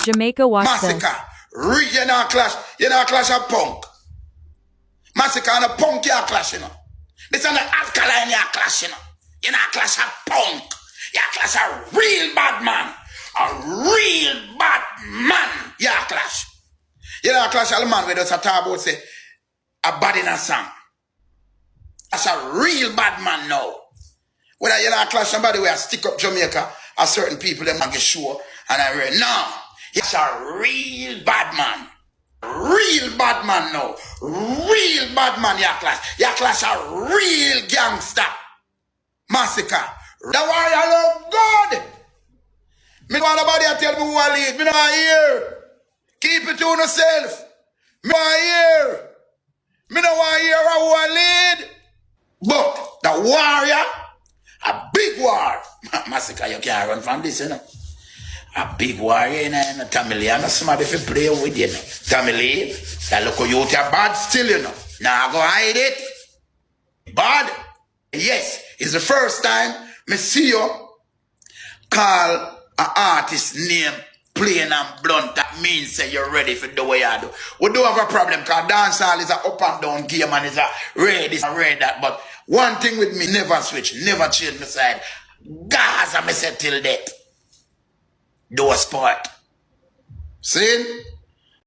Jamaica, watch this. Masicka, you know clash a punk. Masicka and a punk, you clash, you know. This is an alkaline, you clash, you know. You know clash a punk. You clash a real bad man. A real bad man, you clash. You know clash a man where does a talk about say, a bad in a song. That's a real bad man now. Whether you not clash somebody where I stick up Jamaica, a certain people them get sure, and I read, no, he's a real bad man. Real bad man now. Real bad man, ya clash a real gangster. Masicka. The warrior love God. Me don't want nobody to tell me who I lead. Me don't want to hear. Keep it to yourself. Me don't want to hear. Me don't want to hear who I lead. But the warrior, a big war. Masicka, you can't run from this, you know. A big warrior, you know. Tamale, I'm not somebody to play with, you know. Tamale, that look you are bad still, you know. Now go hide it. Bad? Yes, it's the first time me see you call an artist name plain and blunt. That means say you're ready for the way I do. We do have a problem because dancehall is a up and down game and it's a red this and red that. But one thing with me, never switch, never change my side. Gaza me say till death. Do a sport. See?